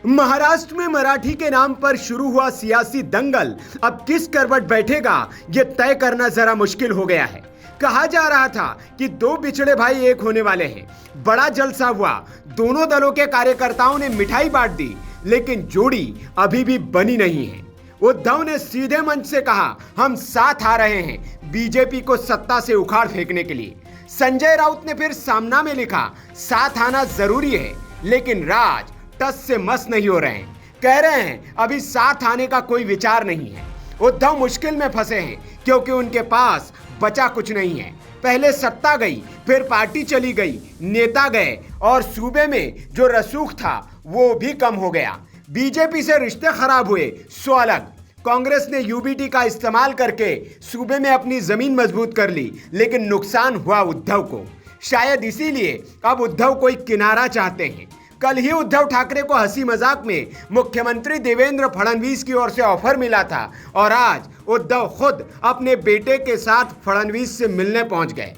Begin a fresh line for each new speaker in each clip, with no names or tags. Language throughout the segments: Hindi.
महाराष्ट्र में मराठी के नाम पर शुरू हुआ सियासी दंगल अब किस करवट बैठेगा ये तय करना जरा मुश्किल हो गया है। कहा जा रहा था कि दो बिछड़े भाई एक होने वाले हैं। बड़ा जलसा हुआ, दोनों दलों के कार्यकर्ताओं ने मिठाई बांट दी, लेकिन जोड़ी अभी भी बनी नहीं है। उद्धव ने सीधे मंच से कहा, हम साथ आ रहे हैं बीजेपी को सत्ता से उखाड़ फेंकने के लिए। संजय राउत ने फिर सामना में लिखा, साथ आना जरूरी है, लेकिन राज टस से मस नहीं हो रहे हैं। कह रहे हैं अभी साथ आने का कोई विचार नहीं है। उद्धव मुश्किल में फंसे हैं क्योंकि उनके पास बचा कुछ नहीं है। पहले सत्ता गई, फिर पार्टी चली गई, नेता गए और सूबे में जो रसूख था वो भी कम हो गया। बीजेपी से रिश्ते खराब हुए सो अलग। कांग्रेस ने यूबीटी का इस्तेमाल करके सूबे में अपनी जमीन मजबूत कर ली, लेकिन नुकसान हुआ उद्धव को। शायद इसीलिए अब उद्धव कोई किनारा चाहते हैं। कल ही उद्धव ठाकरे को हंसी मजाक में मुख्यमंत्री देवेंद्र फडणवीस की ओर से ऑफर मिला था और आज उद्धव खुद अपने बेटे के साथ फडणवीस से मिलने पहुंच गए।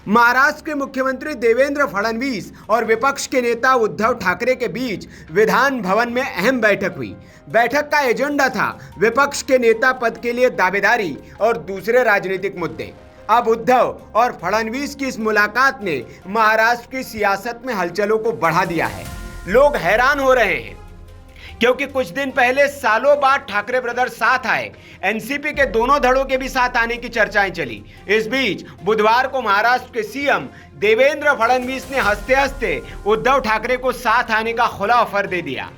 महाराष्ट्र के मुख्यमंत्री देवेंद्र फडणवीस और विपक्ष के नेता उद्धव ठाकरे के बीच विधान भवन में अहम बैठक हुई। बैठक का एजेंडा था विपक्ष के नेता पद के लिए दावेदारी और दूसरे राजनीतिक मुद्दे। अब उद्धव और फडणवीस की इस मुलाकात ने महाराष्ट्र की सियासत में हलचलों को बढ़ा दिया है। लोग हैरान हो रहे हैं क्योंकि कुछ दिन पहले सालों बाद ठाकरे ब्रदर्स साथ आए। एनसीपी के दोनों धड़ों के भी साथ आने की चर्चाएं चली। इस बीच बुधवार को महाराष्ट्र के सीएम देवेंद्र फडणवीस ने हंसते हंसते उद्धव ठाकरे को साथ आने का खुला ऑफर दे दिया।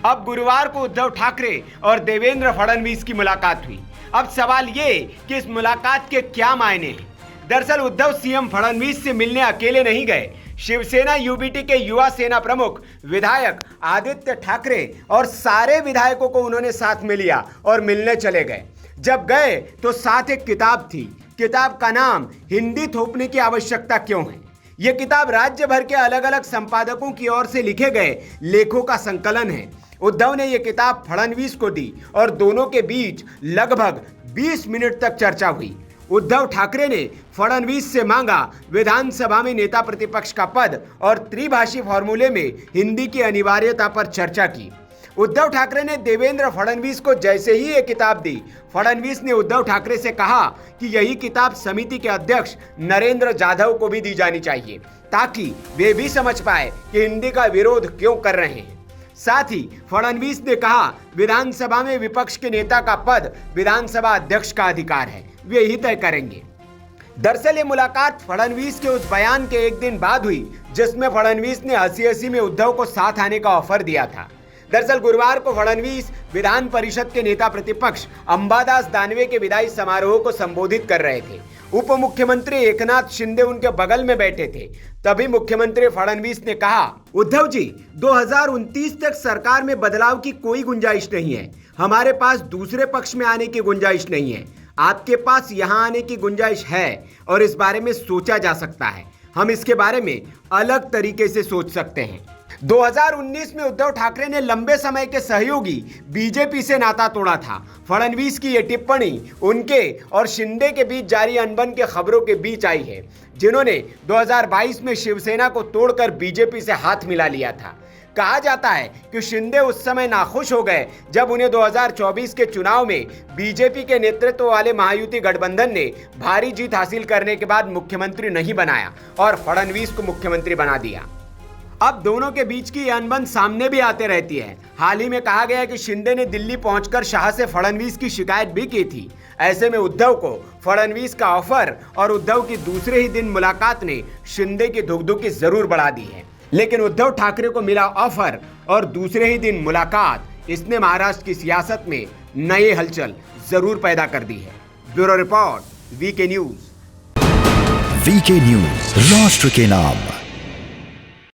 अब गुरुवार को उद्धव ठाकरे और देवेंद्र फडणवीस की मुलाकात हुई। अब सवाल ये कि इस मुलाकात के क्या मायने हैं। दरअसल उद्धव सीएम फडणवीस से मिलने अकेले नहीं गए। शिवसेना यूबीटी के युवा सेना प्रमुख विधायक आदित्य ठाकरे और सारे विधायकों को उन्होंने साथ में लिया और मिलने चले गए। जब गए तो साथ एक किताब थी। किताब का नाम हिंदी थोपने की आवश्यकता क्यों है। यह किताब राज्य भर के अलग अलग संपादकों की ओर से लिखे गए लेखों का संकलन है। उद्धव ने यह किताब फडणवीस को दी और दोनों के बीच लगभग 20 मिनट तक चर्चा हुई। उद्धव ठाकरे ने फडणवीस से मांगा विधानसभा में नेता प्रतिपक्ष का पद और त्रिभाषी फॉर्मूले में हिंदी की अनिवार्यता पर चर्चा की। उद्धव ठाकरे ने देवेंद्र फडणवीस को जैसे ही ये किताब दी, फडणवीस ने उद्धव ठाकरे से कहा कि यही किताब समिति के अध्यक्ष नरेंद्र जाधव को भी दी जानी चाहिए, ताकि वे भी समझ पाए कि हिंदी का विरोध क्यों कर रहे हैं। साथ ही फडणवीस ने कहा, विधानसभा में विपक्ष के नेता का पद विधानसभा अध्यक्ष का अधिकार है, वे ही तय करेंगे। दरअसल ये मुलाकात फडणवीस के उस बयान के एक दिन बाद हुई जिसमें फडणवीस ने हंसी हंसी में उद्धव को साथ आने का ऑफर दिया था। दरअसल गुरुवार को फडणवीस विधान परिषद के नेता प्रतिपक्ष अंबादास दानवे के विदाई समारोह को संबोधित कर रहे थे। उप मुख्यमंत्री एकनाथ शिंदे उनके बगल में बैठे थे। तभी मुख्यमंत्री फडणवीस ने कहा, उद्धव जी 2029 तक सरकार में बदलाव की कोई गुंजाइश नहीं है। हमारे पास दूसरे पक्ष में आने की गुंजाइश नहीं है। आपके पास यहां आने की गुंजाइश है और इस बारे में सोचा जा सकता है। हम इसके बारे में अलग तरीके से सोच सकते हैं। 2019 में उद्धव ठाकरे ने लंबे समय के सहयोगी बीजेपी से नाता तोड़ा था। फडणवीस की यह टिप्पणी उनके और शिंदे के बीच जारी अनबन के खबरों के बीच आई है, जिन्होंने 2022 में शिवसेना को तोड़कर बीजेपी से हाथ मिला लिया था। कहा जाता है कि शिंदे उस समय नाखुश हो गए जब उन्हें 2024 के चुनाव में बीजेपी के नेतृत्व वाले महायुति गठबंधन ने भारी जीत हासिल करने के बाद मुख्यमंत्री नहीं बनाया और फडणवीस को मुख्यमंत्री बना दिया। अब दोनों के बीच की अनबन सामने भी आते रहती है। हाल ही में कहा गया कि शिंदे ने दिल्ली पहुंचकर शाह से फडणवीस की शिकायत भी की थी। ऐसे में उद्धव को फडणवीस का ऑफर और उद्धव की दूसरे ही दिन मुलाकात ने शिंदे की धुकधुकी जरूर बढ़ा दी है। लेकिन उद्धव ठाकरे को मिला ऑफर और दूसरे ही दिन मुलाकात, इसने महाराष्ट्र की सियासत में नए हलचल जरूर पैदा कर दी है। Bureau report, VK news.
VK news, राष्ट्र के नाम।